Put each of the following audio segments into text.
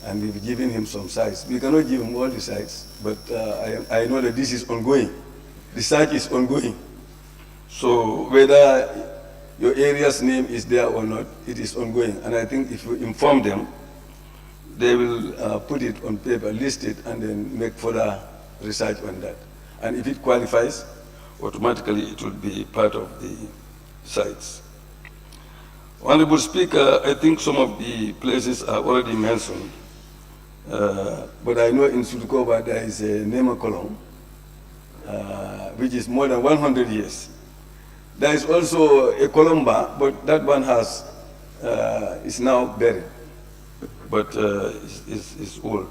and we've given him some sites. We cannot give him all the sites, but I know that this is ongoing. The search is ongoing. So whether your area's name is there or not, it is ongoing. And I think if you inform them, they will put it on paper, list it, and then make further research on that. And if it qualifies, automatically it will be part of the sites. Honorable Speaker, I think some of the places are already mentioned, but I know in Sudukova there is a Nema Kolong, which is more than 100 years. There is also a Colomba, but that one is now buried, but it's old.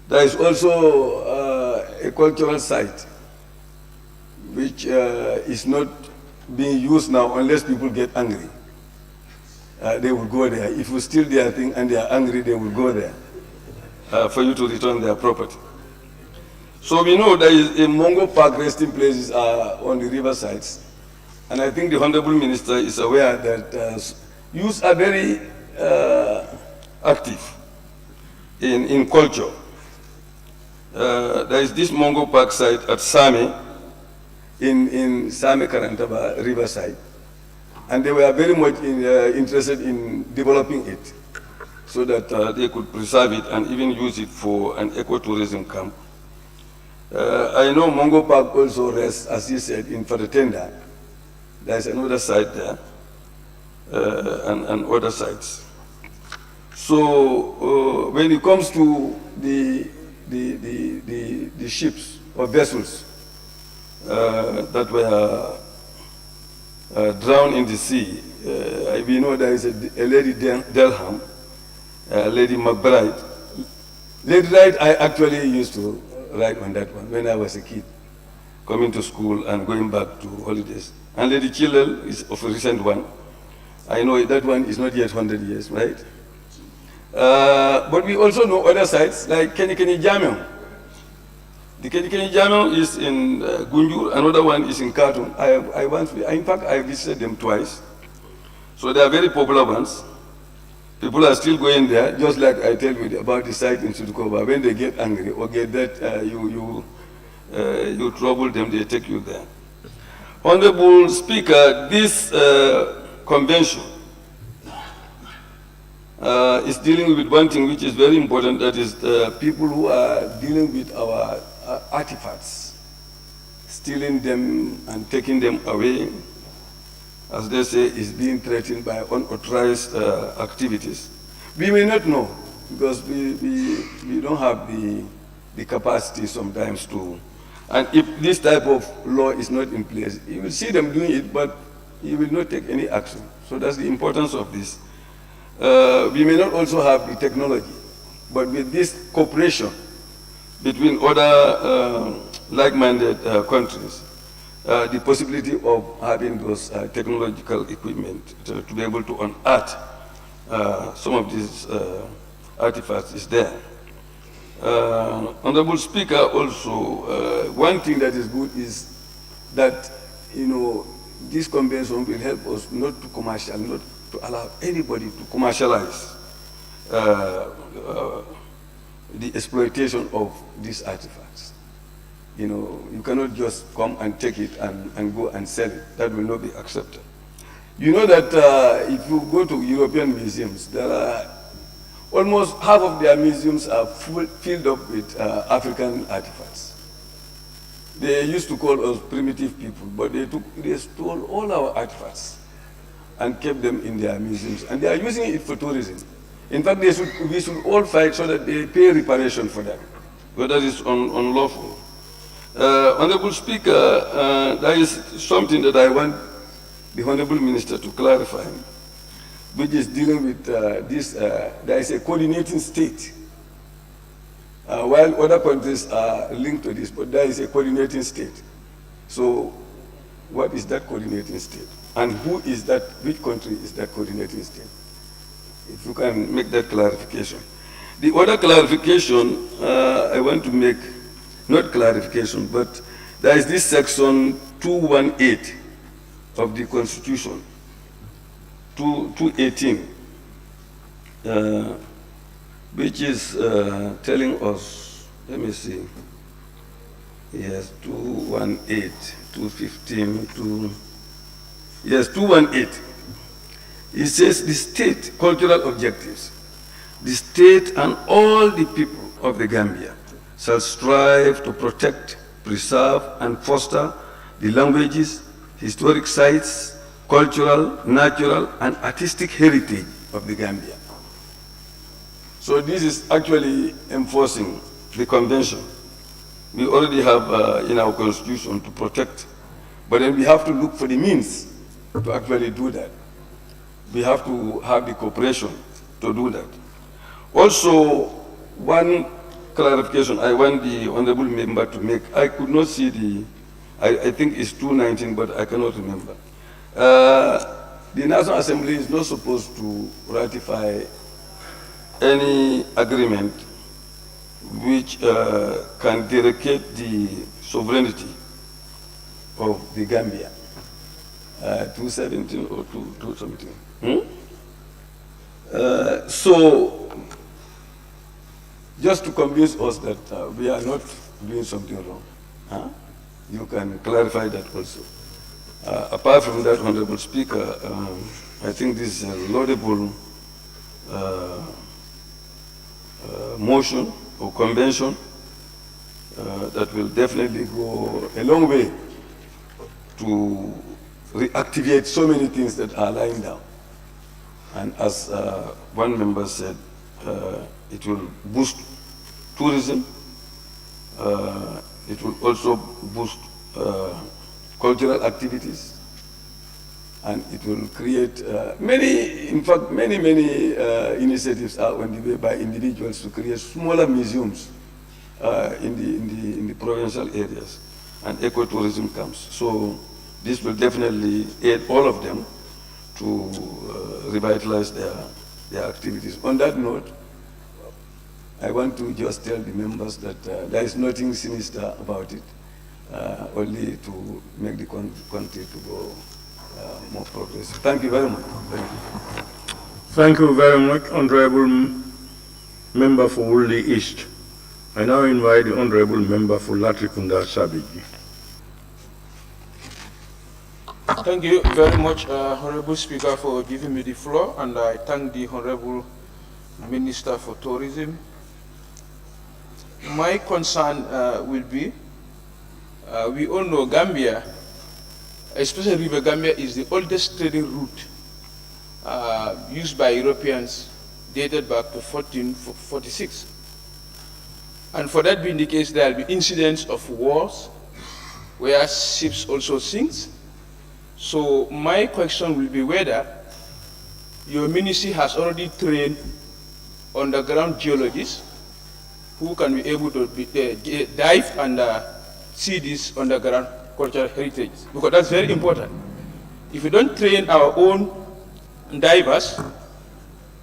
There is also a cultural site which is not being used now unless people get angry. They will go there. If you steal their thing and they are angry, they will go there for you to return their property. So we know there is a Mongo Park resting places on the river sides. And I think the Honorable Minister is aware that youths are very active in culture. There is this Mongo Park site at Same, in Same Karantaba riverside. And they were very much interested in developing it so that they could preserve it and even use it for an ecotourism camp. I know Mongo Park also rests, as you said, in Fatatenda. There's another site there, and other sites. So when it comes to the ships or vessels that were drowned in the sea, we know there is a Lady Delham, Lady McBride. Lady Wright, I actually used to ride on that one when I was a kid, coming to school and going back to holidays. And Lady Chilwell is of a recent one. I know that one is not yet 100 years, right? But we also know other sites like Kenikeni Jamel. The Kenikeni Jamel is in Gunjur, another one is in Khartoum. In fact, I visited them twice. So they are very popular ones. People are still going there, just like I tell you about the site in Sudukova. When they get angry or get that you trouble them, they take you there. Honorable Speaker, this convention is dealing with one thing which is very important, that is the people who are dealing with our artifacts, stealing them and taking them away, as they say, is being threatened by unauthorized activities. We may not know, because we don't have the capacity sometimes to, and if this type of law is not in place, you will see them doing it, but you will not take any action. So that's the importance of this. We may not also have the technology, but with this cooperation between other like-minded countries, the possibility of having those technological equipment to be able to unearth some of these artifacts is there. Honorable Speaker, also, one thing that is good is that, this convention will help us not to allow anybody to commercialize the exploitation of these artifacts. You cannot just come and take it and go and sell it. That will not be accepted. You know that if you go to European museums, there are almost half of their museums are filled up with African artifacts. They used to call us primitive people, but they stole all our artifacts and kept them in their museums. And they are using it for tourism. In fact, we should all fight so that they pay reparation for that, whether it's unlawful. Honorable Speaker, there is something that I want the Honorable Minister to clarify, which is dealing with this. There is a coordinating state. While other countries are linked to this, but there is a coordinating state. So what is that coordinating state? And who is that, which country is that coordinating state? If you can make that clarification. The other clarification I want to make, not clarification, but there is this section 218 of the Constitution, 218, which is telling us, let me see, yes, 218, 215, yes, 218. It says the state cultural objectives. The state and all the people of the Gambia shall strive to protect, preserve, and foster the languages, historic sites, cultural, natural, and artistic heritage of the Gambia. So this is actually enforcing the convention. We already have in our constitution to protect, but then we have to look for the means to actually do that. We have to have the cooperation to do that. Also, one clarification I want the honorable member to make. I could not see I think it's 219, but I cannot remember. The National Assembly is not supposed to ratify any agreement which can derogate the sovereignty of the Gambia. 217 or 217. So, just to convince us that we are not doing something wrong, you can clarify that also. Apart from that, Honorable Speaker, I think this is a laudable motion or convention that will definitely go a long way to reactivate so many things that are lying down. And as one member said, it will boost tourism, it will also boost cultural activities, and it will create many initiatives are on the way by individuals to create smaller museums in the provincial areas, and ecotourism comes. So this will definitely aid all of them to revitalize their activities. On that note, I want to just tell the members that there is nothing sinister about it, only to make the country to go more progressive. Thank you very much. Thank you. Thank you very much, Honorable Member for Woolly East. I now invite the Honorable Member for Latrikunda Sabiji. Thank you very much, Honorable Speaker, for giving me the floor, and I thank the Honorable Minister for Tourism. My concern will be, we all know Gambia, especially River Gambia, is the oldest trading route used by Europeans dated back to 1446. And for that being the case, there will be incidents of wars where ships also sink. So my question will be whether your ministry has already trained underground geologists who can be able to dive and see this underground cultural heritage, because that's very important. If we don't train our own divers,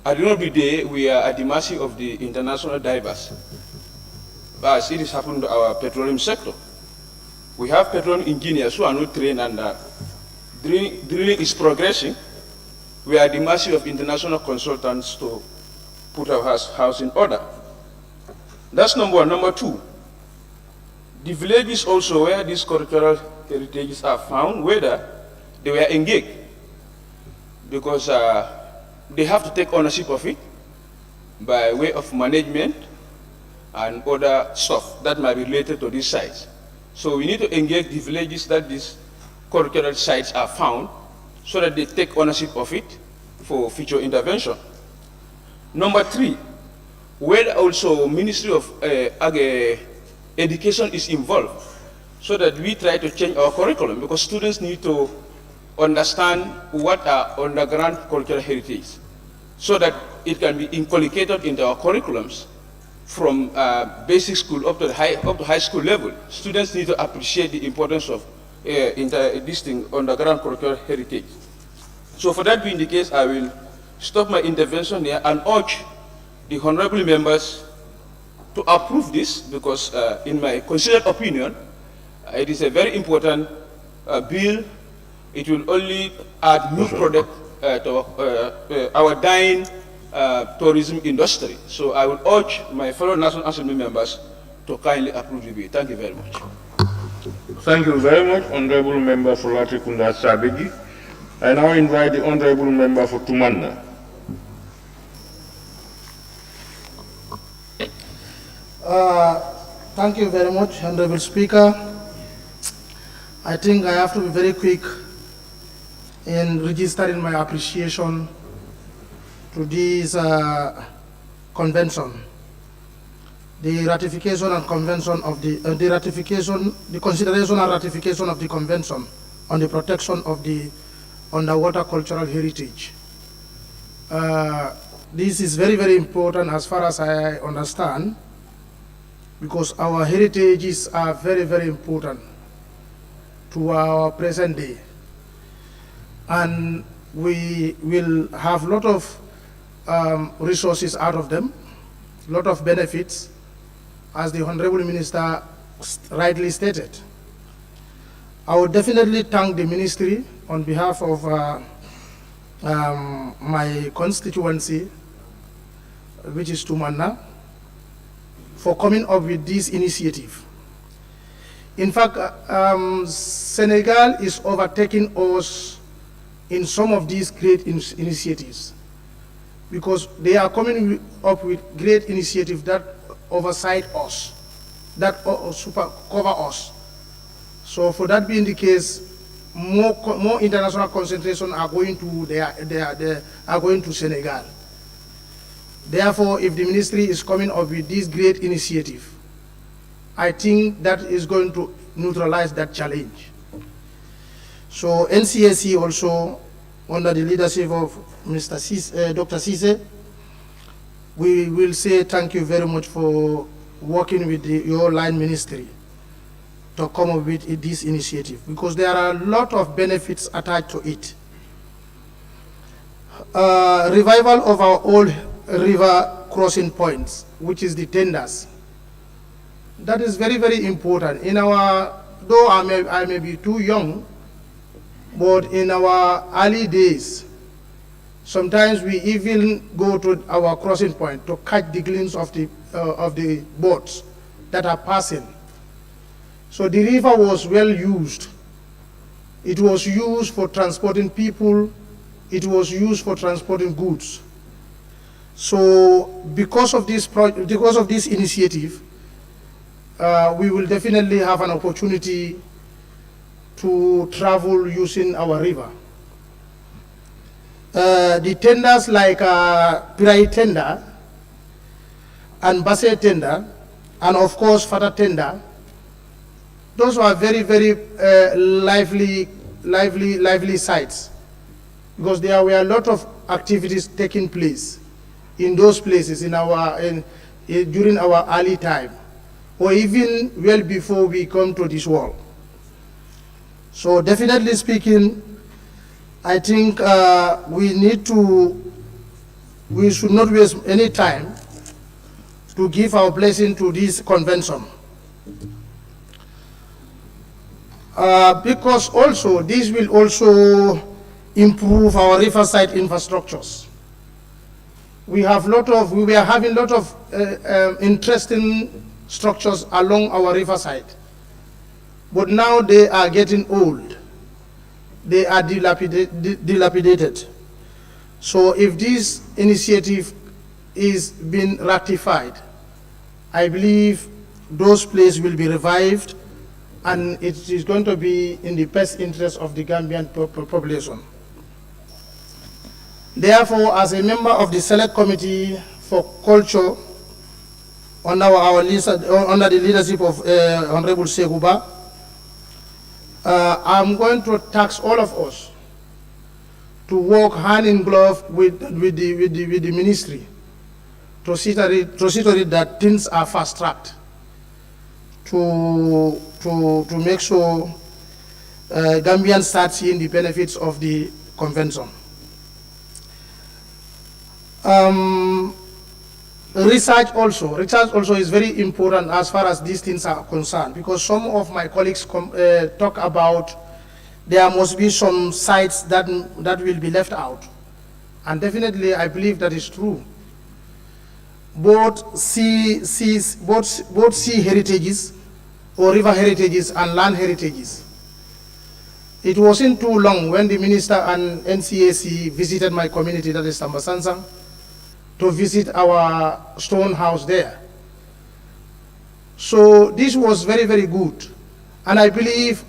at the end of the day, we are at the mercy of the international divers, as it is happening to our petroleum sector. We have petroleum engineers who are not trained, and drilling is progressing. We are at the mercy of international consultants to put our house in order. That's number one. Number two, the villages also where these cultural heritages are found, whether they were engaged, because they have to take ownership of it by way of management and other stuff that might be related to these sites. So we need to engage the villages that these cultural sites are found, so that they take ownership of it for future intervention. Number three, where also Ministry of Education is involved, so that we try to change our curriculum, because students need to understand what are underground cultural heritage, so that it can be inculcated into our curriculums from basic school up to high school level. Students need to appreciate the importance of this thing, underground cultural heritage. So for that being the case, I will stop my intervention here and urge the honorable members to approve this, because in my considered opinion, it is a very important bill. It will only add new product to our dying tourism industry. So I will urge my fellow National Assembly members to kindly approve the bill. Thank you very much. Thank you very much, Honorable Member for Latrikunda Sabegi. I now invite the Honorable Member for Tumanna. Thank you very much, Honorable Speaker. I think I have to be very quick in registering my appreciation to this convention. The ratification and convention of the consideration and ratification of the convention on the protection of the underwater cultural heritage. This is very, very important as far as I understand, because our heritages are very, very important to our present day. And we will have a lot of resources out of them, a lot of benefits, as the Honorable Minister rightly stated. I would definitely thank the ministry on behalf of my constituency, which is Tumanna, for coming up with this initiative. In fact, Senegal is overtaking us in some of these great initiatives, because they are coming up with great initiatives that oversight us, that cover us. So for that being the case, more international concentration are going to Senegal. Therefore, if the ministry is coming up with this great initiative, I think that is going to neutralize that challenge. So NCAC also, under the leadership of Dr. Cisse, we will say thank you very much for working with your line ministry to come up with this initiative, because there are a lot of benefits attached to it. Revival of our old river crossing points, which is the tenders. That is very, very important. In our, though I may be too young, but in our early days, sometimes we even go to our crossing point to catch the glimpse of the boats that are passing. So the river was well used. It was used for transporting people. It was used for transporting goods. So because of this initiative, we will definitely have an opportunity to travel using our river. The tenders like Pirai tender and Basse tender, and of course Fata tender, those were very, very lively sites, because there were a lot of activities taking place in those places during our early time, or even well before we come to this world. So definitely speaking, I think we should not waste any time to give our blessing to this convention. Because also, this will also improve our riverside infrastructures. We are having a lot of interesting structures along our riverside, but now they are getting old. They are dilapidated. So if this initiative is being ratified, I believe those places will be revived, and it is going to be in the best interest of the Gambian population. Therefore, as a member of the Select Committee for Culture under the leadership of Honorable Seguba, I'm going to task all of us to work hand in glove with the ministry to see to it that things are fast-tracked, to make sure Gambians start seeing the benefits of the convention. Research also is very important as far as these things are concerned, because some of my colleagues talk about there must be some sites that will be left out. And definitely, I believe that is true. Both sea heritages, or river heritages, and land heritages. It wasn't too long when the minister and NCAC visited my community, that is Tambasansang, to visit our stone house there. So this was very, very good. And I believe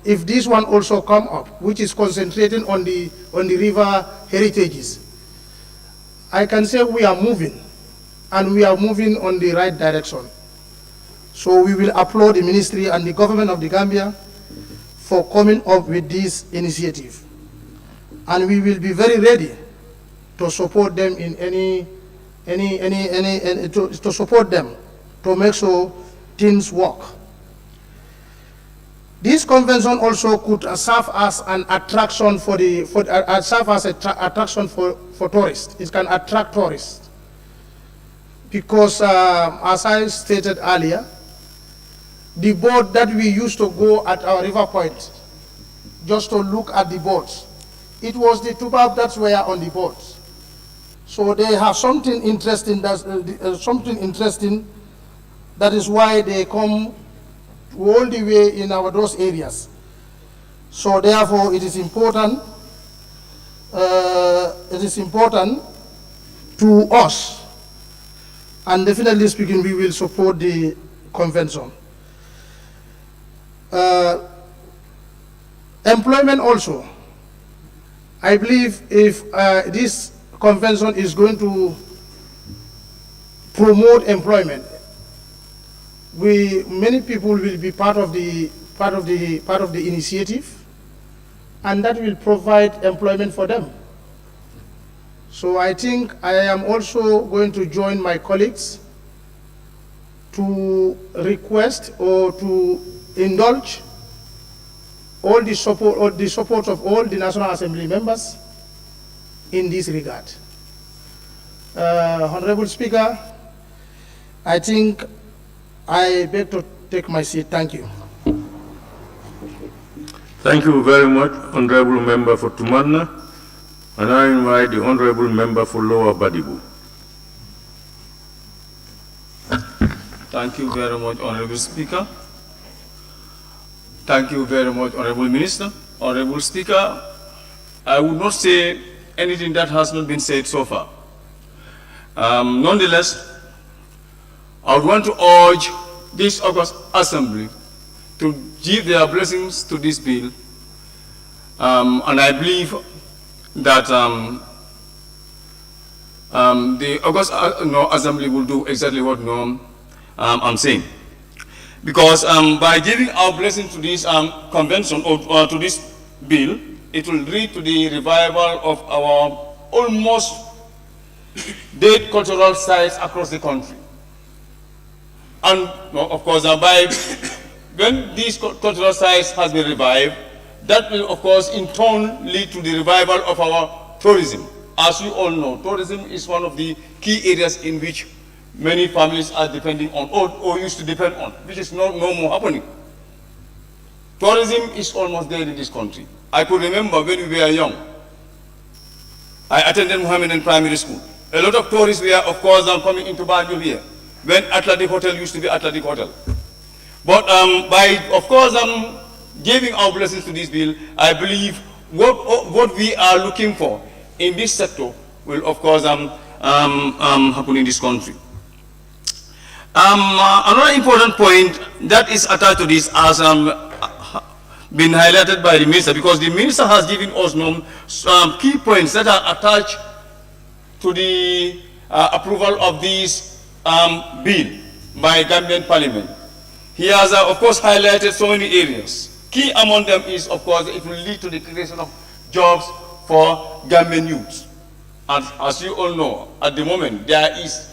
if this one also come up, which is concentrating on the river heritages, I can say we are moving, and we are moving on the right direction. So we will applaud the ministry and the government of the Gambia for coming up with this initiative. And we will be very ready to support them in to support them to make sure things work. This convention also could serve as an attraction for tourists. It can attract tourists because, as I stated earlier, the boat that we used to go at our river point just to look at the boats, it was the Tubab that were on the boats. So they have something interesting. That is why they come all the way in those areas. So therefore, it is important. It is important to us, and definitely speaking, we will support the convention. Employment also. I believe if this convention is going to promote employment, many people will be part of the initiative, and that will provide employment for them. So I think I am also going to join my colleagues to request or to indulge all the support of all the National Assembly members in this regard. Honorable Speaker, I think I beg to take my seat. Thank you. Thank you very much, Honorable Member for Tumanna. And I invite the Honorable Member for Lower Badibu. Thank you very much, Honorable Speaker. Thank you very much, Honorable Minister. Honorable Speaker, I would not say anything that has not been said so far. Nonetheless, I would want to urge this August Assembly to give their blessings to this bill, and I believe that the August Assembly will do exactly what I'm saying. Because by giving our blessing to this convention or to this bill, it will lead to the revival of our almost dead cultural sites across the country. And of course, when these cultural sites has been revived, that will of course in turn lead to the revival of our tourism. As you all know, tourism is one of the key areas in which many families are depending on or used to depend on, which is no more happening. Tourism is almost dead in this country. I could remember when we were young, I attended Mohammedan Primary School. A lot of tourists were, of course, coming into Banjul here, when Atlantic Hotel used to be Atlantic Hotel. But by, of course, giving our blessings to this bill, I believe what we are looking for in this sector will, of course, happen in this country. Another important point that is attached to this has been highlighted by the minister, because the minister has given us key points that are attached to the approval of this bill by Gambian Parliament. He has, of course, highlighted so many areas. Key among them is, of course, it will lead to the creation of jobs for Gambian youth. And as you all know, at the moment, there is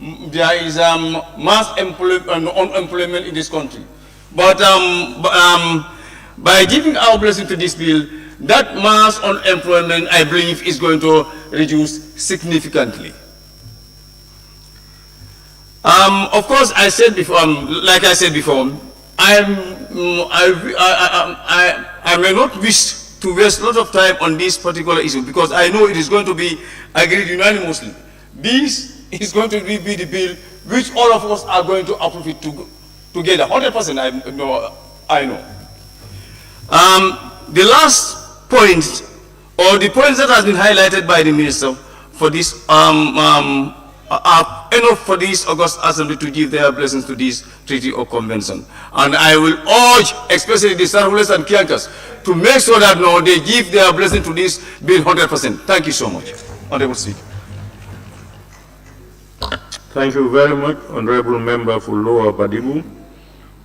mass unemployment in this country. But by giving our blessing to this bill, that mass unemployment, I believe, is going to reduce significantly. Of course, I said before, I may not wish to waste a lot of time on this particular issue because I know it is going to be agreed unanimously. This is going to be the bill which all of us are going to approve it together. 100% I know. The last point, or the points that has been highlighted by the minister for this, are enough for this August Assembly to give their blessings to this treaty or convention. And I will urge, especially the Sarhules and Kiankas, to make sure that no, they give their blessing to this bill 100%. Thank you so much, Honorable Speaker. Thank you very much, Honorable Member for Lower Badibu.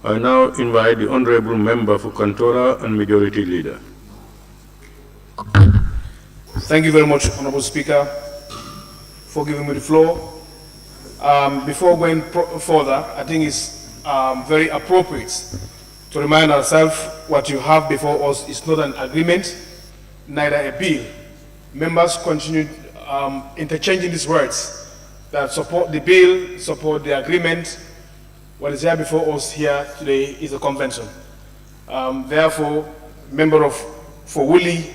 I now invite the Honorable Member for Kantora and Majority Leader. Thank you very much, Honorable Speaker, for giving me the floor. Before going further, I think it's very appropriate to remind ourselves what you have before us is not an agreement, neither a bill. Members continue interchanging these words that support the bill, support the agreement. What is here before us here today is a convention. Therefore, member for Woolly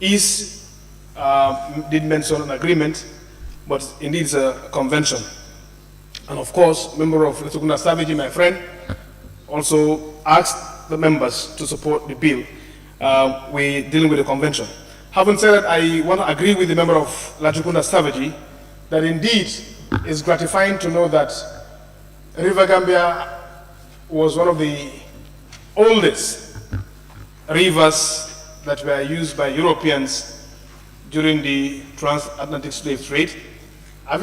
did mention an agreement, but indeed it's a convention. And of course, member of Letokunda Savage, my friend, also asked the members to support the bill. We're dealing with the convention. Having said that, I want to agree with the member of Letokunda Savage that indeed it's gratifying to know that River Gambia was one of the oldest rivers that were used by Europeans during the transatlantic slave trade.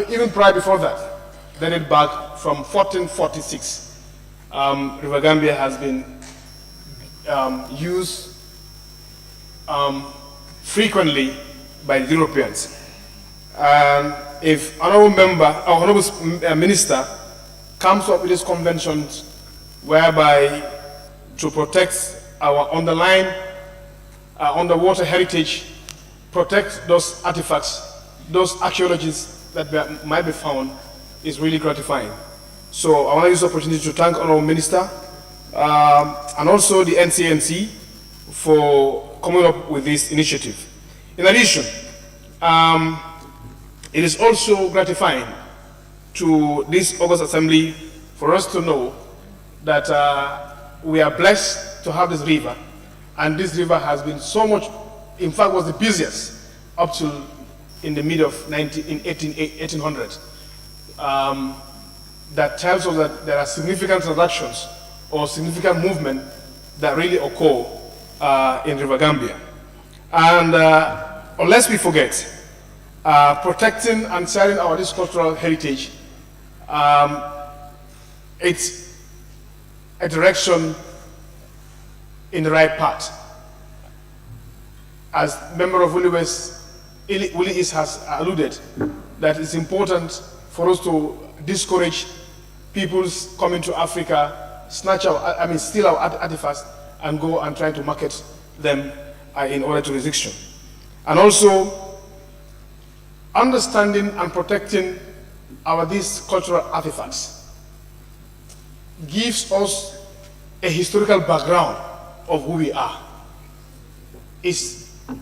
Even prior before that, dated back from 1446, River Gambia has been used frequently by the Europeans. And if honorable member, or honorable minister comes up with these conventions whereby to protect our underlying underwater heritage, protect those artifacts, those archaeologies that might be found, is really gratifying. So I want to use the opportunity to thank honorable minister and also the NCNC for coming up with this initiative. In addition, it is also gratifying to this August Assembly for us to know that we are blessed to have this river, and this river has been so much, in fact was the busiest up to in the mid of 1800. That tells us that there are significant transactions or significant movement that really occur in River Gambia. And unless we forget, protecting and sharing our this cultural heritage, it's a direction in the right path. As member of Woolly East has alluded, that it's important for us to discourage people's coming to Africa, steal our artifacts and go and try to market them in order to resist. And also understanding and protecting these cultural artifacts gives us a historical background of who we are. It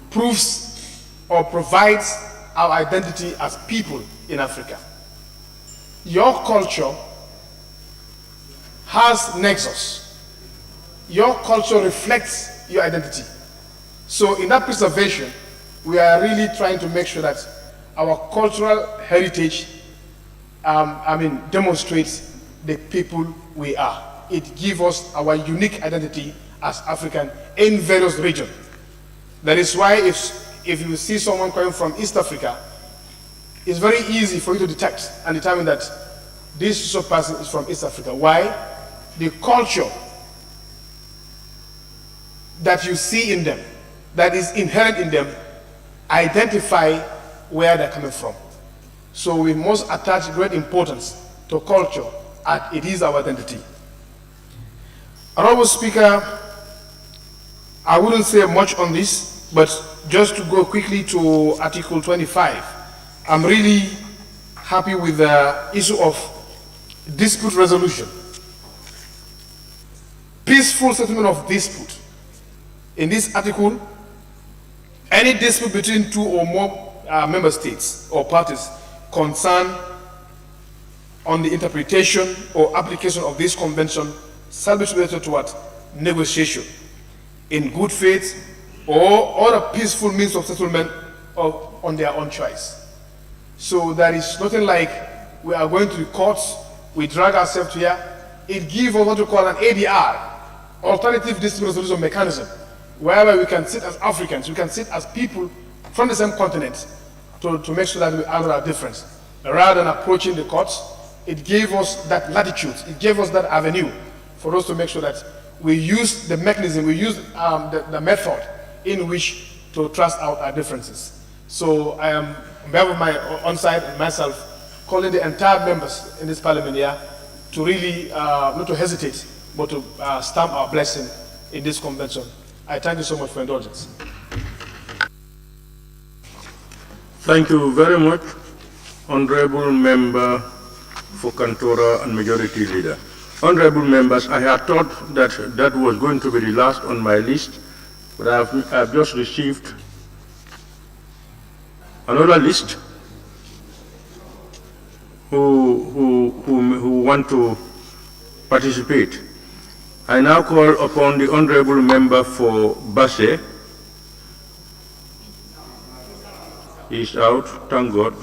proves or provides our identity as people in Africa. Your culture has nexus. Your culture reflects your identity. So in that preservation, we are really trying to make sure that our cultural heritage demonstrates the people we are. It gives us our unique identity as African in various regions. That is why if you see someone coming from East Africa, it's very easy for you to detect and determine that this person is from East Africa. Why? The culture that you see in them, that is inherent in them, identify where they're coming from. So we must attach great importance to culture, as it is our identity. Honorable Speaker, I wouldn't say much on this, but just to go quickly to Article 25, I'm really happy with the issue of dispute resolution. Peaceful settlement of dispute. In this article, any dispute between two or more member states or parties concerned on the interpretation or application of this convention shall be subjected to what? Negotiation in good faith or other peaceful means of settlement on their own choice. So there is nothing like we are going to the courts, we drag ourselves here. It gives us what we call an ADR, alternative dispute resolution mechanism, whereby we can sit as Africans, we can sit as people from the same continent to make sure that we handle our difference. Rather than approaching the courts, it gave us that latitude, it gave us that avenue for us to make sure that we use the mechanism, we use the method in which to trust out our differences. So I am, on behalf of my own side and myself, calling the entire members in this parliament here to really, not to hesitate, but to stamp our blessing in this convention. I thank you so much for indulgence. Thank you very much, Honorable Member for Kantora and Majority Leader. Honorable members, I had thought that that was going to be the last on my list, but I've just received another list who want to participate. I now call upon the Honorable Member for Basse. He's out, thank God.